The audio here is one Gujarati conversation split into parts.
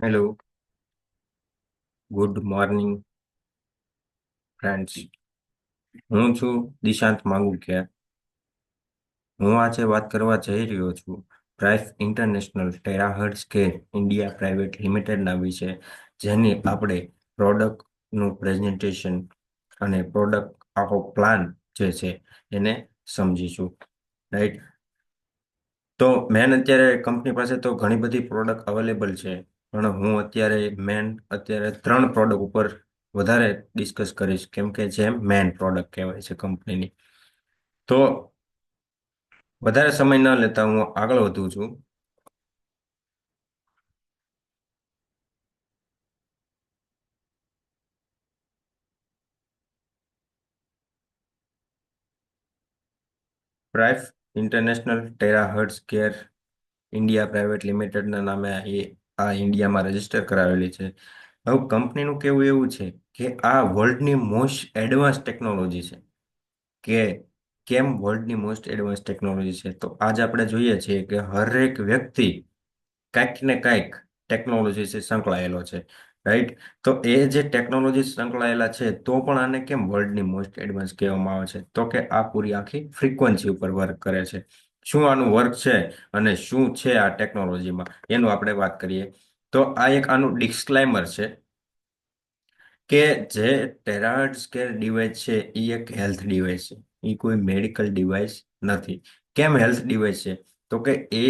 Hello, good morning friends. હું છું દિશાંત માંગુકિયા. હું આજે વાત કરવા જઈ રહ્યો છું price international terahertz care India private લિમિટેડના વિશે, જેની આપણે પ્રોડક્ટનું પ્રેઝન્ટેશન અને પ્રોડક્ટ આખો પ્લાન જે છે એને સમજીશું. રાઈટ. તો મેન અત્યારે કંપની પાસે તો ઘણી બધી પ્રોડક્ટ અવેલેબલ છે, પણ હું અત્યારે 3 પ્રોડક્ટ ઉપર વધારે ડિસ્કસ કરીશ, કેમ કે જે મેન પ્રોડક્ટ કહેવાય છે કંપનીની. તો વધારે સમય ન લેતા હું આગળ વધું છું. Price international terahertz care India private લિમિટેડના નામે આ ઇન્ડિયામાં રજીસ્ટર કરાવેલી છે. હવે કંપનીનું કેવું એવું છે કે આ વર્લ્ડની મોસ્ટ એડવાન્સ ટેકનોલોજી છે. કે કેમ વર્લ્ડની મોસ્ટ એડવાન્સ ટેકનોલોજી છે, તો આજ આપણે જોઈએ છીએ કે હરેક વ્યક્તિ કાંઈક ને કાંઈક ટેકનોલોજી છે સંકળાયેલો છે. રાઈટ. તો એ જે ટેકનોલોજી સંકળાયેલા છે, તો પણ આને કેમ વર્લ્ડની મોસ્ટ એડવાન્સ કહેવામાં આવે છે, તો કે આ પૂરી આખી ફ્રીક્વન્સી ઉપર વર્ક કરે છે. શું આનું વર્ક છે અને શું છે આ ટેકનોલોજીમાં, એનું આપણે વાત કરીએ. તો આ એક આનું ડિસ્ક્લાઇમર છે કે જે ટેરાહર્ટ્ઝ કેર ડિવાઇસ છે એ એક હેલ્થ ડિવાઇસ છે, એ કોઈ મેડિકલ ડિવાઇસ નથી. કેમ હેલ્થ ડિવાઇસ છે, તો કે એ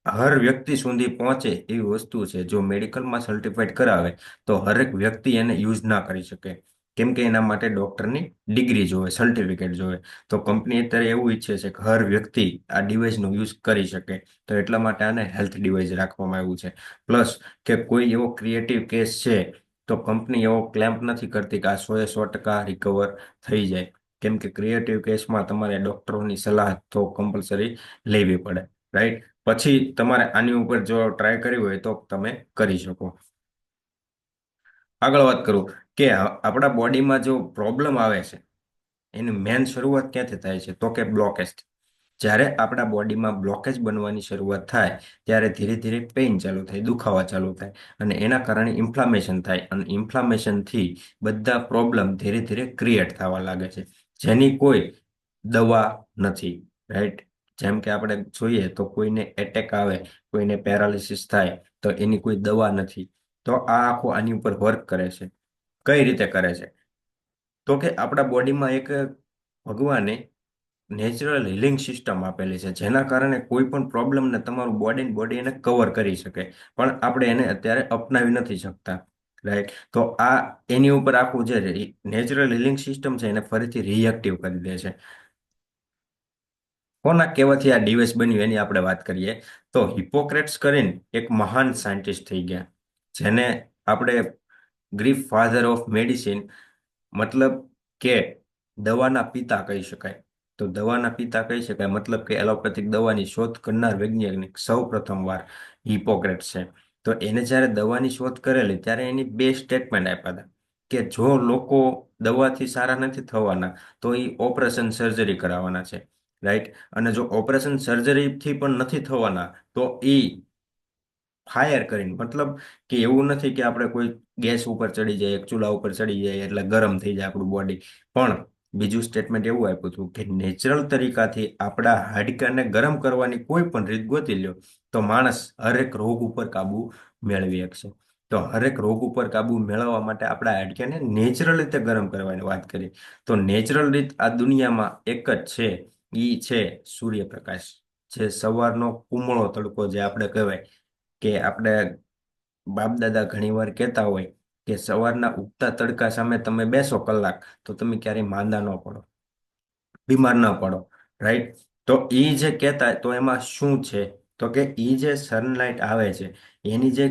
હર વ્યક્તિ સુધી પહોંચે એવી વસ્તુ છે. જો મેડિકલમાં સર્ટિફાઈડ કરાવે તો હરેક વ્યક્તિ એને યુઝ ના કરી શકે, કેમ કે એના માટે ડોક્ટરની ડિગ્રી જોવે, સર્ટિફિકેટ જોવે. તો કંપની અત્યારે એવું ઈચ્છે છે કે હર વ્યક્તિ આ ડિવાઇસનો યુઝ કરી શકે, તો એટલા માટે આને હેલ્થ ડિવાઇસ રાખવામાં આવ્યું છે. પ્લસ કે કોઈ એવો ક્રિએટિવ કેસ છે તો કંપની એવો ક્લેમ્પ નથી કરતી કે આ 100% રિકવર થઈ જાય, કેમ કે ક્રિએટિવ કેસમાં તમારે ડોક્ટરોની સલાહ તો કમ્પલસરી લેવી પડે. રાઈટ. પછી તમારે આની ઉપર જો ટ્રાય કરવી હોય તો તમે કરી શકો. આગળ વાત કરું કે આપણા બોડીમાં જો પ્રોબ્લેમ આવે છે એની મેન શરૂઆત ક્યાંથી થાય છે, તો કે બ્લોકેજ. જ્યારે આપણા બોડીમાં બ્લોકેજ બનવાની શરૂઆત થાય ત્યારે ધીરે ધીરે પેઇન ચાલુ થાય, દુખાવા ચાલુ થાય, અને એના કારણે ઇન્ફ્લામેશન થાય, અને ઇન્ફ્લામેશનથી બધા પ્રોબ્લેમ ધીરે ધીરે ક્રિએટ થવા લાગે છે, જેની કોઈ દવા નથી. રાઈટ. જેમ કે આપણે જોઈએ તો કોઈને એટેક આવે, કોઈને પેરાલિસિસ થાય, તો એની કોઈ દવા નથી. તો આ આખું આની ઉપર વર્ક કરે છે. કઈ રીતે કરે છે, તો કે આપણા બોડીમાં એક ભગવાને નેચરલ હિલિંગ સિસ્ટમ આપેલી છે, જેના કારણે કોઈ પણ પ્રોબ્લેમને તમારું બોડી એને કવર કરી શકે, પણ આપણે એને અત્યારે અપનાવી નથી શકતા. રાઈટ. તો આ એની ઉપર આખું જે નેચરલ હિલિંગ સિસ્ટમ છે એને ફરીથી રિએક્ટિવ કરી દે છે. કોના કહેવાથી આ ડિવાઇસ બન્યું એની આપણે વાત કરીએ. તો હિપોક્રેટ્સ કરીને એક મહાન સાયન્ટિસ્ટ થઈ ગયા, જેને આપણે ગ્રીક ફાધર ઓફ મેડિસિન, મતલબ કે દવાના પિતા કહી શકાય. તો દવાના પિતા કહી શકાય, મતલબ કે એલોપેથિક દવાની શોધ કરનાર વૈજ્ઞાનિક સૌ પ્રથમવાર હિપોક્રેટ્સ છે. તો એને જ્યારે દવાની શોધ કરેલી ત્યારે એની 2 સ્ટેટમેન્ટ આપ્યા હતા કે જો લોકો દવાથી સારા નથી થવાના તો એ ઓપરેશન સર્જરી કરાવવાના છે. રાઈટ. અને જો ઓપરેશન સર્જરીથી પણ નથી થવાના તો એ ફાયર કરીને, મતલબ કે એવું નથી કે આપણે કોઈ ગેસ ઉપર ચડી જાય, ચૂલા ઉપર ચડી જાય એટલે ગરમ થઈ જાય આપણું બોડી. પણ બીજું સ્ટેટમેન્ટ એવું આપ્યું હતું કે નેચરલ તરીકાથી આપણા હાડકાને ગરમ કરવાની કોઈ પણ રીત ગોતી લ્યો તો માણસ હરેક રોગ ઉપર કાબુ મેળવી શકશે. તો હરેક રોગ ઉપર કાબુ મેળવવા માટે આપણા હાડકાને નેચરલ રીતે ગરમ કરવાની વાત કરી. તો નેચરલ રીત આ દુનિયામાં એક જ છે, ઈ છે સૂર્યપ્રકાશ. જે સવારનો કુમળો તડકો જે આપણે કહેવાય, કે આપણે બાપ દાદા ઘણીવાર કહેતા હોય કે સવારના ઉગતા તડકા સામે તમે બેસો કલાક તો તમે ક્યારેય માંદા ન પડો, બીમાર ન પડો. રાઈટ. તો એ જે કહેતા, તો એમાં શું છે, તો કે એ જે સનલાઇટ આવે છે એની જે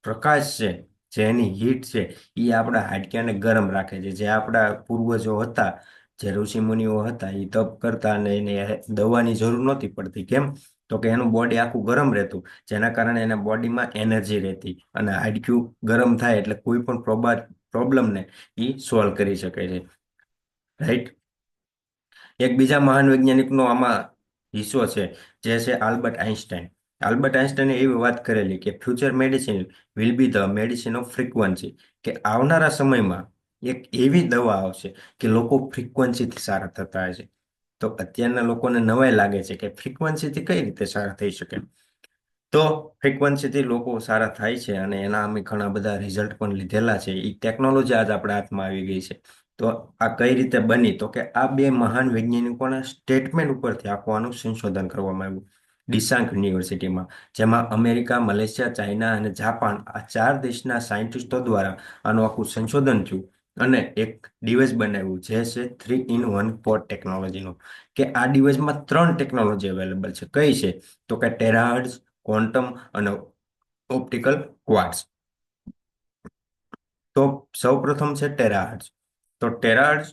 પ્રકાશ છે, જે એની હીટ છે, એ આપણા હાડકાને ગરમ રાખે છે. જે આપણા પૂર્વજો હતા, જે ઋષિ મુનિઓ હતા, એ તપ કરતા અને એને દવાની જરૂર નહોતી પડતી. કેમ, તો કે એનું બોડી આખું ગરમ રહેતું, જેના કારણે એના બોડીમાં એનર્જી રહેતી, અને હાડક્યું ગરમ થાય એટલે કોઈ પણ પ્રોબ્લેમને એ સોલ્વ કરી શકે છે. રાઈટ. એક બીજા મહાન વૈજ્ઞાનિકનો આમાં હિસ્સો છે, જે છે આલ્બર્ટ આઇન્સ્ટાઈન. આલ્બર્ટ આઇન્સ્ટાઈને એવી વાત કરેલી કે future medicine will be the medicine off frequency, કે આવનારા સમયમાં એક એવી દવા આવશે કે લોકો ફ્રીક્વન્સીથી સારા થતા હશે. તો અત્યારના લોકોને નવાઈ લાગે છે કે ફ્રીક્વન્સીથી કઈ રીતે સારા થઈ શકે. તો ફ્રીક્વન્સીથી લોકો સારા થાય છે અને એના અમે ઘણા બધા રિઝલ્ટ પણ લીધેલા છે. એ ટેકનોલોજી આજ આપણા હાથમાં આવી ગઈ છે. તો આ કઈ રીતે બની, તો કે આ બે મહાન વૈજ્ઞાનિકોના સ્ટેટમેન્ટ ઉપરથી આખું આનું સંશોધન કરવામાં આવ્યું ડિસાંગ યુનિવર્સિટીમાં, જેમાં અમેરિકા, મલેશિયા, ચાઇના અને જાપાન આ 4 દેશના સાયન્ટિસ્ટો દ્વારા આનું આખું સંશોધન થયું અને એક ડિવાઇસ બનાવ્યું જે છે 3-in-1 પોડ ટેકનોલોજીનું. કે આ ડિવાઇસમાં 3 ટેકનોલોજી અવેલેબલ છે. કઈ છે? તો કે ટેરાહર્ટ્ઝ, ક્વોન્ટમ અને ઓપ્ટિકલ ક્વાર્ટઝ. તો સૌપ્રથમ છે ટેરાહર્ટ્ઝ. તો ટેરાહર્ટ્ઝ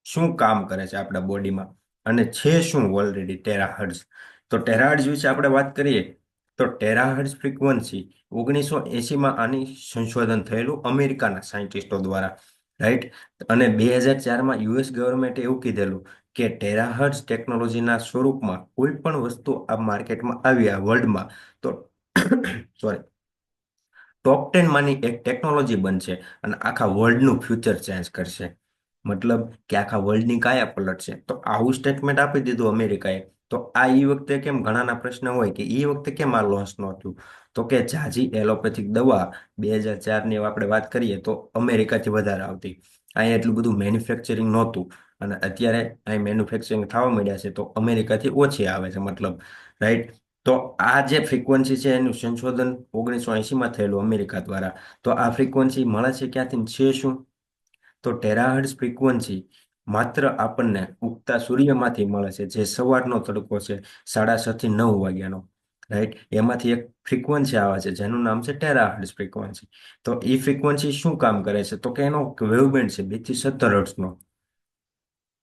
શું કામ કરે છે આપણા બોડીમાં અને છે શું ઓલરેડી ટેરાહર્ટ્ઝ? તો ટેરાહર્ટ્ઝ વિશે આપણે વાત કરીએ તો ટેરાહર્ટ્ઝ ફ્રીક્વન્સી 1980માં આની સંશોધન થયેલું અમેરિકાના સાયન્ટિસ્ટો દ્વારા, રાઈટ. અને 2004માં યુએસ ગવર્મેન્ટે એવું કીધેલું કે ટેરાહર્ટ્ઝ ટેકનોલોજીના સ્વરૂપમાં કોઈ પણ વસ્તુ આ માર્કેટમાં આવી આ વર્લ્ડમાં તો સોરી ટોપ 10 માંની એક ટેકનોલોજી બનશે અને આખા વર્લ્ડનું ફ્યુચર ચેન્જ કરશે. મતલબ કે આખા વર્લ્ડની કાયા પલટશે. તો આવું સ્ટેટમેન્ટ આપી દીધું અમેરિકાએ. તો આ ઈ વખતે કેમ ઘણાના પ્રશ્ન હોય કે ઈ વખતે કેમ આ લોન્ચ ન થયું? તો કે ઝાઝી એલોપેથિક દવા 2004ની આપણે વાત કરીએ તો અમેરિકાથી વધારે આવતી. અહીંયા એટલું બધું મેન્યુફેક્ચરિંગ નહોતું અને અત્યારે અહીં મેન્યુફેક્ચરિંગ થવા માંડ્યા છે તો અમેરિકાથી ઓછી આવે છે, મતલબ, રાઈટ. તો આ જે ફ્રીક્વન્સી છે એનું સંશોધન 1980માં થયેલું અમેરિકા દ્વારા. તો આ ફ્રીક્વન્સી મળે છે ક્યાંથી, છે શું? તો ટેરાહર્ટ્ઝ ફ્રીક્વન્સી માત્ર આપણને ઉગતા સૂર્યમાંથી મળે છે, જે સવારનો તડકો છે 6:30 થી 9 વાગ્યાનો, રાઈટ. એમાંથી એક ફ્રીક્વન્સી આવે છે જેનું નામ છે ટેરાહર્ટ્ઝ ફ્રીક્વન્સી. તો એ ફ્રીક્વન્સી શું કામ કરે છે? તો કે એનો વેવબેન્ડ છે 2 થી 17 હર્ટ્ઝનો.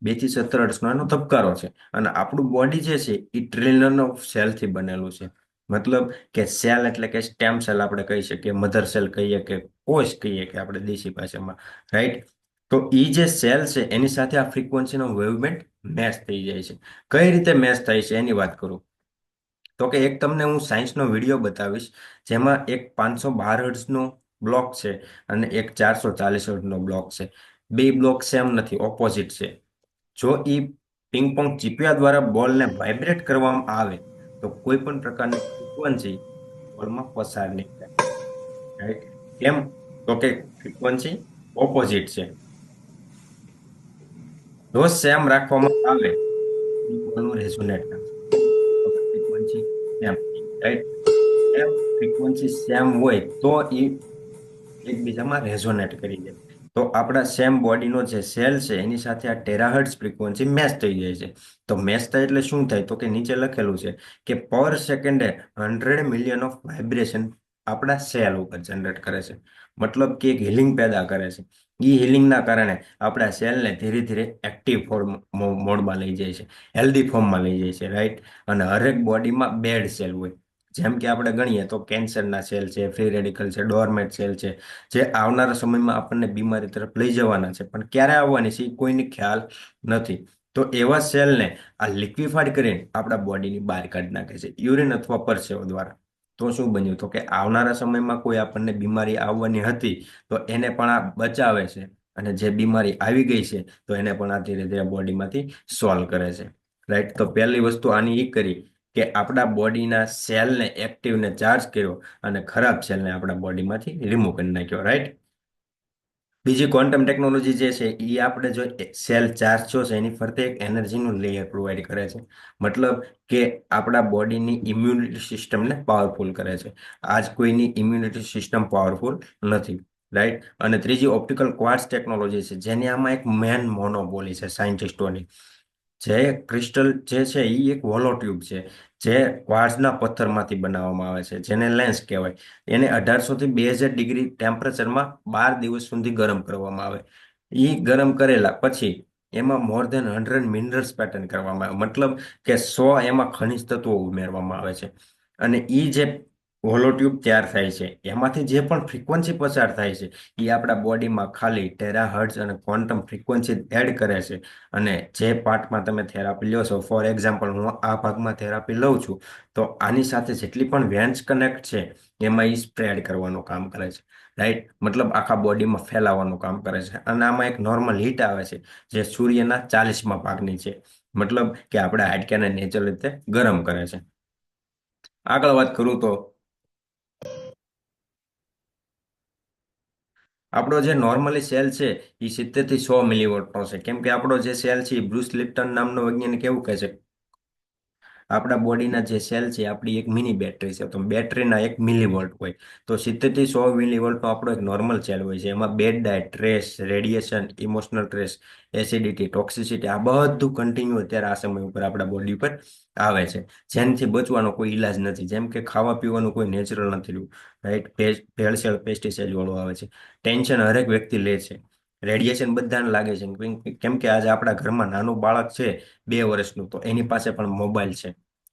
2 થી 17 હર્ટ્ઝનો એનો ધબકારો છે. અને આપણું બોડી જે છે એ ટ્રિલિયન ઓફ સેલથી બનેલું છે. મતલબ કે સેલ એટલે કે સ્ટેમ સેલ આપણે કહી શકીએ, મધર સેલ કહીએ કે કોષ કહીએ કે આપણે દેશી ભાષામાં, રાઈટ. તો એ જે સેલ છે એની સાથે આ ફ્રીક્વન્સીનો વેવબેન્ડ મેચ થઈ જાય છે. કઈ રીતે મેચ થાય છે એની વાત કરું તો કે એક તમને હું સાયન્સનો વિડીયો બતાવીશ જેમાં એક 512 હર્ટ્ઝનો બ્લોક છે અને એક 440 હર્ટ્ઝનો બ્લોક છે. બે બ્લોક સેમ નથી, ઓપોઝિટ છે. જો એ પિંગપોંગ ચીપિયા દ્વારા બોલને વાઇબ્રેટ કરવામાં આવે તો કોઈ પણ પ્રકારની ફ્રીક્વન્સી બોલમાં પસાર નહીં થાય, રાઈટ. કેમ? તો કે ફ્રીક્વન્સી ઓપોઝિટ છે. જો સેમ રાખવામાં આવે બોલનું રેઝોનેટ થશે. તો ફ્રીક્વન્સી સેમ, રાઈટ. એમ ફ્રીક્વન્સી સેમ હોય તો એ એકબીજામાં રેઝોનેટ કરી જાય. તો આપણા સેમ બોડીનો જે સેલ છે એની સાથે આ ટેરાહર્ટ્ઝ ફ્રીક્વન્સી મેચ થઈ જાય છે. તો મેચ થાય એટલે શું થાય? તો કે નીચે લખેલું છે કે પર સેકન્ડે 100 મિલિયન ઓફ વાઇબ્રેશન આપણા સેલ ઉપર જનરેટ કરે છે. મતલબ કે એક હિલિંગ પેદા કરે છે. એ હિલિંગના કારણે આપણા સેલને ધીરે ધીરે એક્ટિવ ફોર્મ મોડમાં લઈ જાય છે, હેલ્ધી ફોર્મમાં લઈ જાય છે, રાઈટ. અને હરેક બોડીમાં બેડ સેલ હોય. જેમ કે આપણે ગણીએ તો કેન્સરના સેલ છે, ફ્રી રેડિકલ છે, ડોરમેટ સેલ છે, જે આવનારા સમયમાં આપણને બીમારી તરફ લઈ જવાના છે પણ ક્યારે આવવાની છે એ કોઈને ખ્યાલ નથી. તો એવા સેલને આ લિક્વિફાઈડ કરીને આપણા બોડીની બહાર કાઢી નાખે છે યુરિન અથવા પરસેવો દ્વારા. તો શું બન્યું? તો કે આવનારા સમયમાં કોઈ આપણને બીમારી આવવાની હતી તો એને પણ આ બચાવે છે અને જે બીમારી આવી ગઈ છે તો એને પણ આ ધીરે ધીરે બોડીમાંથી સોલ્વ કરે છે, રાઈટ. તો પહેલી વસ્તુ આની એ કરી કે આપણા બોડીના સેલને એક્ટિવને ચાર્જ કર્યો અને ખરાબ સેલને આપણા બોડીમાંથી રિમૂવ કરી નાખ્યો, રાઈટ. બીજી ક્વોન્ટમ ટેકનોલોજી જે છે એ આપણે જો સેલ ચાર્જ થયો છે એની ફરતે એક એનર્જીનું લેયર પ્રોવાઈડ કરે છે. મતલબ કે આપણા બોડીની ઇમ્યુનિટી સિસ્ટમને પાવરફુલ કરે છે. આજ કોઈની ઇમ્યુનિટી સિસ્ટમ પાવરફુલ નથી, રાઈટ. અને ત્રીજી ઓપ્ટિકલ ક્વાર્ટઝ ટેકનોલોજી છે જેની આમાં એક મેન મોનોપોલી છે સાયન્ટિસ્ટોની. જે ક્રિસ્ટલ જે છે એ એક હોલો ટ્યુબ છે જે ક્વાર્ટ્ઝના પથ્થરમાંથી બનાવવામાં આવે છે જેને લેન્સ કહેવાય. એને 1800 થી 2000 ડિગ્રી ટેમ્પરેચરમાં 12 દિવસ સુધી ગરમ કરવામાં આવે. એ ગરમ કરેલા પછી એમાં મોર ધેન 100 મિનરલ્સ પેટર્ન કરવામાં આવે. મતલબ કે 100 એમાં ખનિજ તત્વો ઉમેરવામાં આવે છે અને એ જે હોલો ટ્યુબ તૈયાર થાય છે. એમાંથી જે પણ ફ્રીક્વન્સી પસાર થાય છે એ આપણા બોડીમાં ખાલી ટેરાહર્ટ્ઝ અને ક્વોન્ટમ ફ્રીક્વન્સી એડ કરે છે. અને જે પાર્ટમાં તમે થેરાપી લ્યો છો, ફોર એક્ઝામ્પલ હું આ ભાગમાં થેરાપી લઉં છું, તો આની સાથે જેટલી પણ વેન્સ કનેક્ટ છે એમાં એ સ્પ્રેડ કરવાનું કામ કરે છે. રાઈટ, મતલબ આખા બોડીમાં ફેલાવાનું કામ કરે છે. અને આમાં એક નોર્મલ હીટ આવે છે જે સૂર્યના 40માં ભાગની છે. મતલબ કે આપણે હાડકાને નેચરલ રીતે ગરમ કરે છે. આગળ વાત કરું તો આપણો જે નોર્મલી સેલ છે એ 70 થી 100 મિલીવોલ્ટનો છે. કેમ કે આપણો જે સેલ છે એ બ્રુસ લિપ્ટન નામનો વૈજ્ઞાનિક એવું કહે છે, આપણા બોડીના જે સેલ છે આપણી એક મિની બેટરી છે. તો બેટરીના 1 મિલીવોલ્ટ હોય. તો 70 થી 100 મિલીવોલ્ટનો આપણો એક નોર્મલ સેલ હોય છે. એમાં bad diet, stress, radiation, emotional stress, acidity, toxicity આ બધું કન્ટિન્યુ અત્યારે આ સમય ઉપર આપણા બોડી ઉપર આવે છે. જેનાથી બચવાનો કોઈ ઈલાજ નથી. જેમ કે ખાવા પીવાનું કોઈ નેચરલ નથી રહ્યું. રાઈટ, ભેળસેળ પેસ્ટિસાઇડ વાળું આવે છે. ટેન્શન હરેક વ્યક્તિ લે છે. રેડિયેશન બધાને લાગે છે. કેમ કે આજે આપણા ઘરમાં નાનું બાળક છે 2 વર્ષનું, તો એની પાસે પણ મોબાઈલ છે.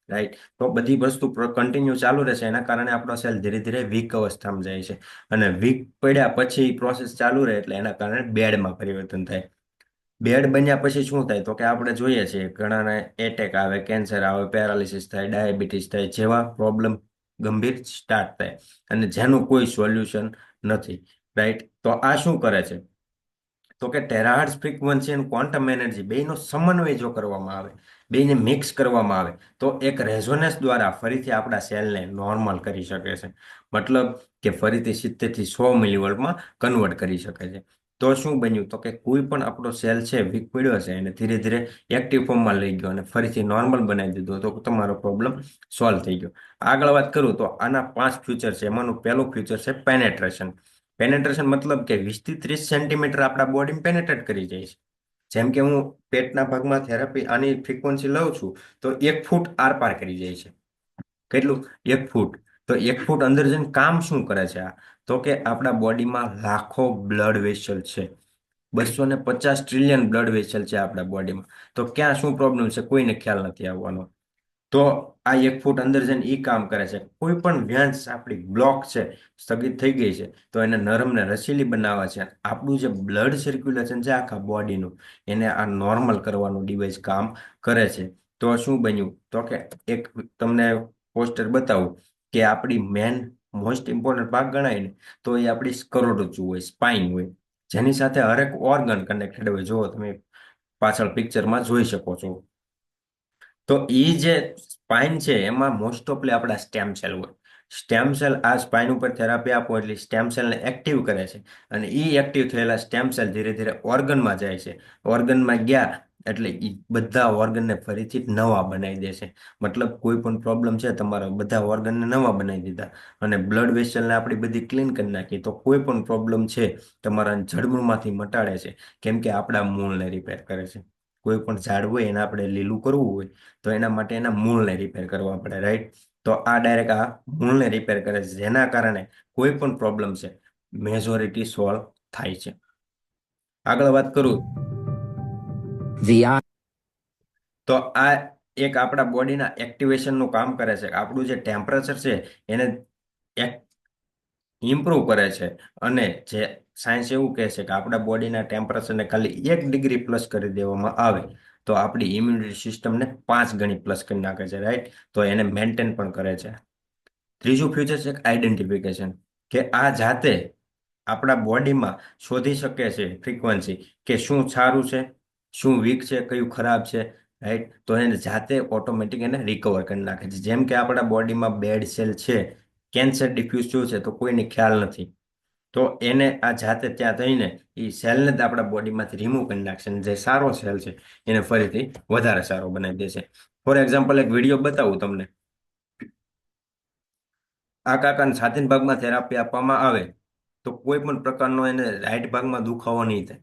રાઈટ, તો બધી વસ્તુ કન્ટિન્યુ ચાલુ રહેશે. એના કારણે આપણો સેલ ધીરે ધીરે વીક અવસ્થામાં જાય છે. અને વીક પડ્યા પછી પ્રોસેસ ચાલુ રહે એટલે એના કારણે બેડમાં પરિવર્તન થાય. બેડ બન્યા પછી શું થાય તો કે આપણે જોઈએ છીએ ઘણાને એટેક આવે, કેન્સર આવે, પેરાલિસિસ થાય, ડાયાબિટીસ થાય, જેવા પ્રોબ્લેમ ગંભીર સ્ટાર્ટ થાય. અને જેનું કોઈ સોલ્યુશન નથી. રાઈટ, તો આ શું કરે છે તો કે ટેરાહર્ટ્ઝ ફ્રીક્વન્સી અને ક્વોન્ટમ એનર્જી બેયનો સમન્વય જો કરવામાં આવે, બેયને મિક્સ કરવામાં આવે, તો એક રેઝોનન્સ દ્વારા ફરીથી આપણા સેલને નોર્મલ કરી શકે છે. મતલબ કે ફરીથી 70 થી 100 મિલીવોલ્ટમાં કન્વર્ટ કરી શકે છે. તો શું બન્યું તો કે કોઈ પણ આપણો સેલ છે વીક પડ્યો છે એને ધીરે ધીરે એક્ટિવ ફોર્મમાં લઈ ગયો અને ફરીથી નોર્મલ બનાવી દીધો, તો તમારો પ્રોબ્લેમ સોલ્વ થઈ ગયો. આગળ વાત કરું તો આના 5 ફ્યુચર છે. એમાંનું પહેલું ફ્યુચર છે પેનેટ્રેશન. પેનેટ્રેશન મતલબ કે 20 થી 30 સેન્ટીમીટર આપણા બોડીમાં પેનેટ્રેટ કરી જાય છે. જેમ કે હું પેટના ભાગમાં થેરાપી આની ફ્રીક્વન્સી લઉં છું તો 1 ફૂટ આરપાર કરી જાય છે. કેટલું? 1 ફૂટ. તો 1 ફૂટ અંદર જઈને કામ શું કરે છે આ? તો કે આપણા બોડીમાં લાખો બ્લડ વેસલ છે. 250 ટ્રિલિયન બ્લડ વેસલ છે આપણા બોડીમાં. તો ક્યાં શું પ્રોબ્લેમ છે કોઈને ખ્યાલ નથી આવવાનો. તો આ 1 ફૂટ અંદર જઈને એ કામ કરે છે. કોઈ પણ વ્યાંસ આપણી બ્લોક છે, સ્થગિત થઈ ગઈ છે, તો એને નરમ ને રસીલી બનાવે છે. આપણું જે બ્લડ સર્ક્યુલેશન છે આખા બોડીનું, એને આ નોર્મલ કરવાનું ડિવાઇસ કામ કરે છે. તો શું બન્યું તો કે એક તમને પોસ્ટર બતાવું કે આપણી મેન મોસ્ટ ઇમ્પોર્ટન્ટ ભાગ ગણાય ને, તો એ આપણી કરોડરજ્જુ હોય, સ્પાઇન હોય, જેની સાથે હરેક ઓર્ગન કનેક્ટેડ હોય. જો તમે પાછળ પિક્ચરમાં જોઈ શકો છો. તો એ જે સ્પાઇન છે એમાં મોસ્ટ ઓફલી આપણા સ્ટેમ સેલ હોય. સ્ટેમ સેલ આ સ્પાઇન ઉપર થેરાપી આપો એટલે સ્ટેમ સેલને એક્ટિવ કરે છે. અને એ એક્ટિવ થયેલા સ્ટેમ સેલ ધીરે ધીરે ઓર્ગનમાં જાય છે. ઓર્ગનમાં ગયા એટલે એ બધા ઓર્ગનને ફરીથી નવા બનાવી દે છે. મતલબ કોઈ પણ પ્રોબ્લેમ છે તમારા બધા ઓર્ગનને નવા બનાવી દીધા. અને બ્લડ વેસલને આપણી બધી ક્લીન કરી નાખી. તો કોઈ પણ પ્રોબ્લેમ છે તમારા જડમૂળમાંથી મટાડે છે. કેમ કે આપણા મૂળને રિપેર કરે છે. કોઈ પણ ઝાડ હોય એને આપણે લીલું કરવું હોય તો એના માટે એના મૂળને રિપેર કરવા પડે. રાઈટ, તો આ ડાયરેક્ટ આ મૂળને રિપેર કરે છે, જેના કારણે કોઈ પણ પ્રોબ્લેમ છે મેજોરિટી સોલ્વ થાય છે. આગળ વાત કરું તો આ એક આપણા બોડીના એક્ટિવેશનનું કામ કરે છે. આપણું જે ટેમ્પરેચર છે એને ઇમ્પ્રુવ કરે છે. અને જે સાયન્સ એવું કહે છે કે આપણા બોડીના ટેમ્પરેચરને ખાલી 1 ડિગ્રી પ્લસ કરી દેવામાં આવે તો આપણી ઇમ્યુનિટી સિસ્ટમને 5 ગણી પ્લસ કરી નાખે છે. રાઈટ, તો એને મેન્ટેન પણ કરે છે. ત્રીજું ફ્યુચર છે આઈડેન્ટિફિકેશન, કે આ જાતે આપણા બોડીમાં શોધી શકે છે ફ્રીક્વન્સી, કે શું સારું છે, શું વીક છે, કયું ખરાબ છે. રાઈટ, તો એને જાતે ઓટોમેટિક એને રિકવર કરી નાખે છે. જેમ કે આપણા બોડીમાં બેડ સેલ છે, કેન્સર ડિફ્યુઝ થયું છે તો કોઈને ખ્યાલ નથી, તો એને આ જાતે ત્યાં થઈને એ સેલને જ આપણા બોડીમાંથી રિમૂવ કરી નાખશે. અને જે સારો સેલ છે એને ફરીથી વધારે સારો બનાવી દેશે. ફોર એક્ઝામ્પલ એક વિડીયો બતાવું તમને. આ કાકાને છાતીના ભાગમાં થેરાપી આપવામાં આવે તો કોઈ પણ પ્રકારનો એને રાઈટ ભાગમાં દુખાવો નહીં થાય.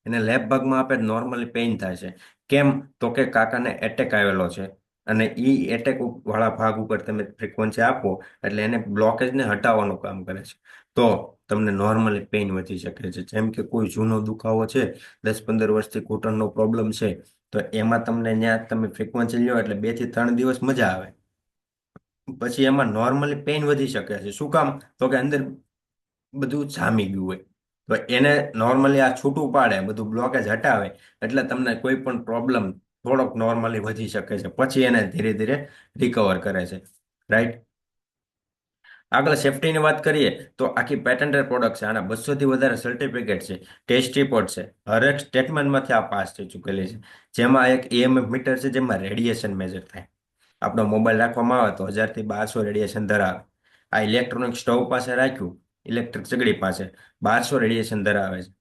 એને લેફ્ટ ભાગમાં આપે નોર્મલી પેઇન થાય છે. કેમ? તો કે કાકાને એટેક આવેલો છે. અને એ એટેક વાળા ભાગ ઉપર તમે ફ્રીક્વન્સી આપો એટલે એને બ્લોકેજને હટાવવાનું કામ કરે છે. તો તમને નોર્મલી પેઇન વધી શકે છે. જેમ કે કોઈ જૂનો દુખાવો છે, 10-15 વર્ષથી ઘૂંટણનો પ્રોબ્લેમ છે, તો એમાં તમને ત્યાં તમે ફ્રીક્વન્સી લ્યો એટલે 2 થી 3 દિવસ મજા આવે. પછી એમાં નોર્મલી પેઇન વધી શકે છે. શું કામ? તો કે અંદર બધું જામી ગયું હોય. તો એને નોર્મલી આ છૂટું પાડે, બધું બ્લોકેજ હટાવે, એટલે તમને કોઈ પણ પ્રોબ્લેમ થોડોક નોર્મલી વધી શકે છે. પછી એને ધીરે ધીરે રિકવર કરે છે. રાઈટ. આગળ સેફટીની વાત કરીએ તો આખી પેટન્ટેડ પ્રોડક્ટ છે. આના 200થી વધારે સર્ટિફિકેટ છે, ટેસ્ટ રિપોર્ટ છે, હરેક સ્ટેટમેન્ટમાંથી આ પાસ થઈ ચૂકેલી છે. જેમાં એક EMF મીટર છે, જેમાં રેડિયેશન મેજર થાય. આપણો મોબાઈલ રાખવામાં આવે તો 1000 થી 1200 રેડિયેશન ધરાવે. આ ઇલેક્ટ્રોનિક સ્ટવ પાસે રાખ્યું, ઇલેક્ટ્રિક સગડી પાસે 1200 રેડિયેશન ધરાવે છે.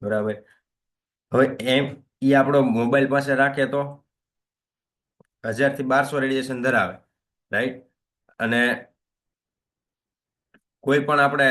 બરાબર. હવે એમ આપણો મોબાઈલ પાસે રાખે તો 1000 થી 1200 રેડિયેશન ધરાવે. રાઈટ. અને કોઈ પણ આપણે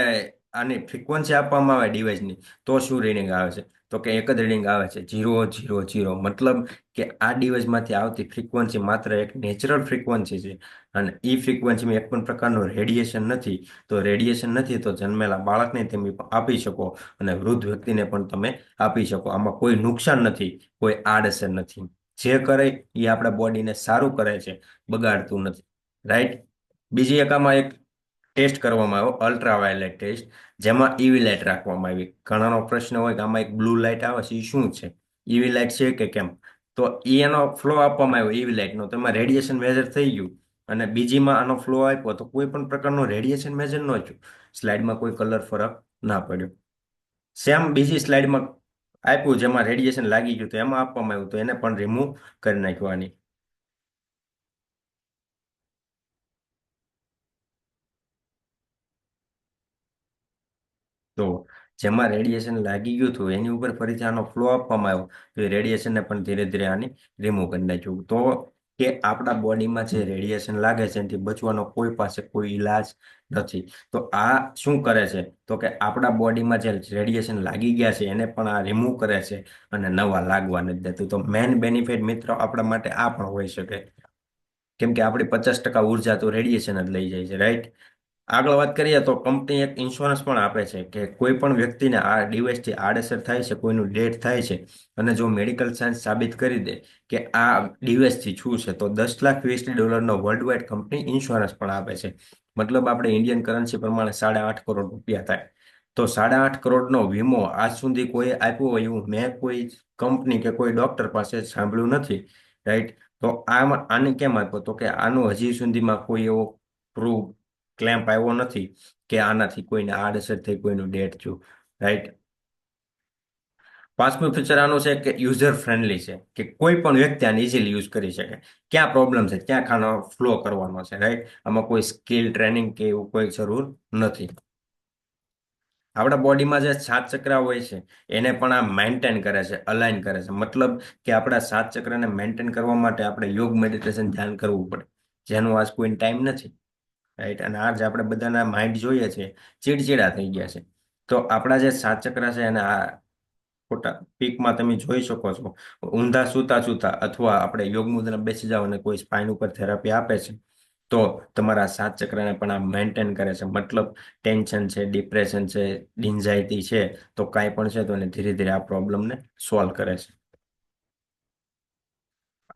આની ફ્રીક્વન્સી આપવામાં આવે ડિવાઇસની, તો શું રીડિંગ આવે છે? તો કે એક જ રીડિંગ આવે છે, 000. મતલબ કે આ ડિવાઇસમાંથી આવતી ફ્રીક્વન્સી માત્ર એક નેચરલ ફ્રીક્વન્સી છે. અને એ ફ્રીક્વન્સીમાં એક પણ પ્રકારનું રેડિયેશન નથી. તો રેડિયેશન નથી તો જન્મેલા બાળકને તમે આપી શકો, અને વૃદ્ધ વ્યક્તિને પણ તમે આપી શકો. આમાં કોઈ નુકસાન નથી, કોઈ આડઅસર નથી. જે કરે એ આપણા બોડીને સારું કરે છે, બગાડતું નથી. રાઈટ. બીજી એક આમાં એક ટેસ્ટ કરવામાં આવ્યો, અલ્ટ્રાવાયોલેટ ટેસ્ટ, જેમાં ઈવી લાઇટ રાખવામાં આવી. ઘણાનો પ્રશ્ન હોય કે આમાં એક બ્લુ લાઇટ આવે છે, એ શું છે? ઈવી લાઇટ છે કે કેમ? તો એનો ફ્લો આપવામાં આવ્યો ઈવી લાઇટનો, તો એમાં રેડિયેશન મેજર થઈ ગયું. અને બીજીમાં આનો ફ્લો આપ્યો તો કોઈ પણ પ્રકારનો રેડિયેશન મેજર ન થયું. સ્લાઇડમાં કોઈ કલર ફરક ના પડ્યો. સેમ બીજી સ્લાઇડમાં આપ્યું જેમાં રેડિયેશન લાગી ગયું, તો એમાં આપવામાં આવ્યું, તો એને પણ રિમૂવ કરી નાખવાની. તો જેમાં રેડિયેશન લાગી ગયું હતું એની ઉપર ફરીથી આનો ફ્લો આપવામાં આવ્યો, તો એ રેડિયેશનને પણ ધીરે ધીરે આની રિમૂવ કરી નાખ્યું. તો કે આપણા બોડીમાં જે રેડિયેશન લાગે છે એનાથી બચવાનો કોઈ પાસે કોઈ ઈલાજ નથી. તો આ શું કરે છે? તો કે આપણા બોડીમાં જે રેડિયેશન લાગી ગયા છે એને પણ આ રિમૂવ કરે છે, અને નવા લાગવા નથી દેતું. તો મેન બેનિફિટ મિત્રો આપણા માટે આ પણ હોઈ શકે. કેમ કે આપણી 50% ઉર્જા તો રેડિયેશન જ લઈ જાય છે. રાઈટ. આગળ વાત કરીએ તો કંપની એક ઇન્સ્યોરન્સ પણ આપે છે કે કોઈ પણ વ્યક્તિને આ ડિવાઇસથી આડઅસર થાય છે, કોઈનું ડેથ થાય છે, અને જો મેડિકલ સાયન્સ સાબિત કરી દે કે આ ડિવાઇસથી શું છે, તો $10 lakh world wide company insurance પણ આપે છે. મતલબ આપણે ઇન્ડિયન કરન્સી પ્રમાણે 8.5 કરોડ રૂપિયા થાય. તો 8.5 કરોડનો વીમો આજ સુધી કોઈ આપ્યો હોય એવું મેં કોઈ કંપની કે કોઈ ડોક્ટર પાસે સાંભળ્યું નથી. રાઈટ. તો આને કેમ આપ્યો? તો કે આનું હજી સુધીમાં કોઈ એવો પ્રૂફ ક્લેમ્પ આવ્યો નથી કે આનાથી કોઈને આડઅસર થઈ, કોઈનું ડેથ થયું. રાઈટ. પાંચમું ફીચર આનું છે કે યુઝર ફ્રેન્ડલી છે, કે કોઈ પણ વ્યક્તિ આને ઇઝીલી યુઝ કરી શકે. ક્યાં પ્રોબ્લેમ છે, ક્યાં ખાનો ફ્લો કરવાનો છે. રાઈટ. આમાં કોઈ સ્કિલ ટ્રેનિંગ કે એવું કોઈ જરૂર નથી. આપણા બોડીમાં જે સાત ચક્રા હોય છે એને પણ આ મેન્ટેન કરે છે, અલાઇન કરે છે. મતલબ કે આપણા સાત ચક્રને મેન્ટેન કરવા માટે આપણે યોગ મેડિટેશન ધ્યાન કરવું પડે, જેનો આજ કોઈ ટાઈમ નથી. રાઈટ. અને આજ આપણે બધાના માઇન્ડ જોઈએ છે, ચીડચીડા થઈ ગયા છે. તો આપણા જે સાત ચક્ર છે એને આ ફોટા પીકમાં તમે જોઈ શકો છો. ઊંધા સૂતા સૂતા અથવા આપણે યોગ મુદ્રા બેસી જાઓ અને કોઈ સ્પાઇન ઉપર થેરાપી આપે છે, તો તમારા સાત ચક્રને પણ આ મેન્ટેન કરે છે. મતલબ ટેન્શન છે, ડિપ્રેશન છે, એન્ઝાયટી છે, તો કાંઈ પણ છે તો એને ધીરે ધીરે આ પ્રોબ્લેમને સોલ્વ કરે છે.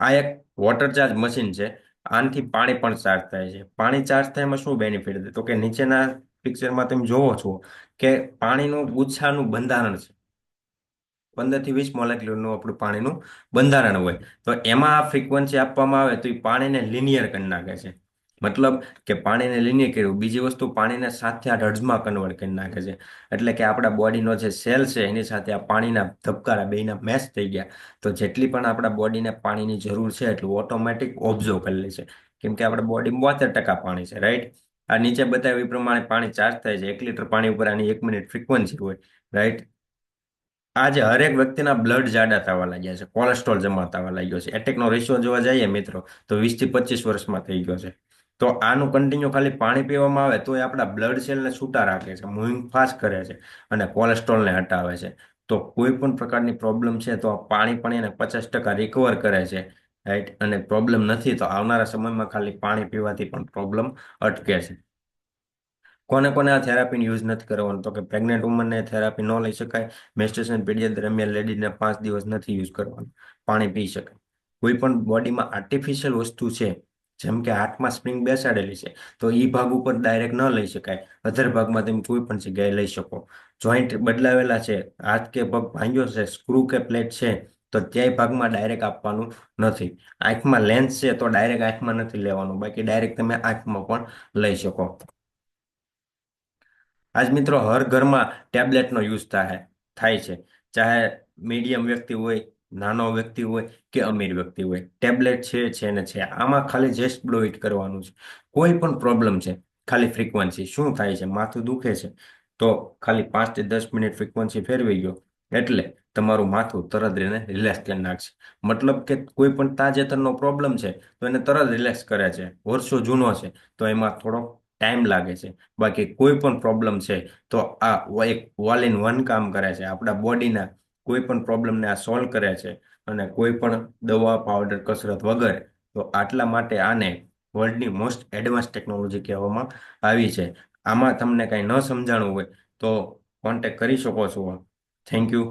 આ એક વોટર ચાર્જ મશીન છે. આનાથી પાણી પણ ચાર્જ થાય છે. પાણી ચાર્જ થાય એમાં શું બેનિફિટ છે? તો કે નીચેના પિક્ચરમાં તમે જોવો છો કે પાણીનું ગુચ્છાનું બંધારણ છે. 15 થી 20 મોલેક્યુલનું આપણું પાણીનું બંધારણ હોય. તો એમાં આ ફ્રીક્વન્સી આપવામાં આવે તો એ પાણીને લિનિયર કરી નાખે છે. મતલબ કે પાણીને લિનિયર કર્યું. બીજી વસ્તુ, પાણીને 7 થી 8 હર્ટ્ઝમાં કન્વર્ટ કરી નાખે છે. એટલે કે આપણા બોડીનો જે સેલ છે એની સાથે આ પાણીના ધબકારા બેયના મેચ થઈ ગયા. તો જેટલી પણ આપણા બોડીને પાણીની જરૂર છે એટલું ઓટોમેટિક ઓબ્ઝર્વ કરી લે છે. કેમ કે આપણા બોડીમાં 72% પાણી છે. રાઈટ. આ નીચે બતાવ્યું એ પ્રમાણે પાણી ચાર્જ થાય છે. 1 લીટર પાણી ઉપર આની 1 મિનિટ ફ્રીક્વન્સી હોય. રાઈટ. આજે હરેક વ્યક્તિના બ્લડ જાડા થવા લાગ્યા છે, કોલેસ્ટ્રોલ જમા થવા લાગ્યો છે. એટેકનો રેશિયો જોવા જઈએ મિત્રો તો 20 થી 25 વર્ષમાં થઈ ગયો છે. તો આનું કન્ટિન્યુ ખાલી પાણી પીવામાં આવે તો એ આપણા બ્લડ સેલને છૂટા રાખે છે, મૂવિંગ ફાસ્ટ કરે છે, અને કોલેસ્ટ્રોલને હટાવે છે. તો કોઈ પણ પ્રકારની પ્રોબ્લેમ છે તો આ પાણી પણ એને 50% રિકવર કરે છે. રાઈટ. અને પ્રોબ્લેમ નથી તો આવનારા સમયમાં ખાલી પાણી પીવાથી પણ પ્રોબ્લેમ અટકે છે. કોને કોને આ થેરાપીનો યુઝ નથી કરવાનો? તો કે પ્રેગ્નેન્ટ વુમનને થેરાપી ન લઈ શકાય. મેન્સ્ટ્રુએશન પીરિયડ દરમિયાન લેડીઝને 5 દિવસ નથી યુઝ કરવાનું. પાણી પી શકાય. કોઈ પણ બોડીમાં આર્ટિફિશિયલ વસ્તુ છે જેમ કે હાથમાં સ્પ્રિંગ બેસાડેલી છે તો એ ભાગ ઉપર ડાયરેક્ટ ન લઈ શકાય, અધર ભાગમાં તમે કોઈ પણ જગ્યાએ લઈ શકો. જોઈન્ટ બદલાવેલા છે, હાથ કે પગ ભાંગ્યો છે, સ્ક્રૂ કે પ્લેટ છે, તો ત્યાંય ભાગમાં ડાયરેક્ટ આપવાનું નથી. આંખમાં લેન્સ છે તો ડાયરેક્ટ આંખમાં નથી લેવાનું, બાકી ડાયરેક્ટ તમે આંખમાં પણ લઈ શકો. આજ મિત્રો હર ઘરમાં ટેબ્લેટનો યુઝ થાય છે. ચાહે મીડિયમ વ્યક્તિ હોય, નાનો વ્યક્તિ હોય કે અમીર વ્યક્તિ હોય, ટેબ્લેટ છે ને છે. આમાં ખાલી જસ્ટ ડુ ઇટ કરવાનું છે. કોઈ પણ પ્રોબ્લેમ છે, ખાલી ફ્રીક્વન્સી શું થાય છે, માથું દુખે છે, તો ખાલી 5 થી 10 મિનિટ ફ્રીક્વન્સી ફેરવી ગયો એટલે તમારું માથું તરત એને રિલેક્સ કરી નાખશે. મતલબ કે કોઈ પણ તાજેતરનો પ્રોબ્લેમ છે તો એને તરત રિલેક્સ કરે છે. વર્ષો જૂનો છે તો એમાં થોડો ટાઈમ લાગે છે. બાકી કોઈ પણ પ્રોબ્લેમ છે તો આ એક ઓલ ઇન વન કામ કરે છે. આપણા બોડીના કોઈ પણ પ્રોબ્લેમને આ સોલ્વ કરે છે, અને કોઈ પણ દવા પાવડર કસરત વગર. તો આટલા માટે આને વર્લ્ડની મોસ્ટ એડવાન્સ ટેકનોલોજી કહેવામાં આવી છે. આમાં તમને કાંઈ ન સમજાણું હોય તો કોન્ટેક્ટ કરી શકો છો. Thank you.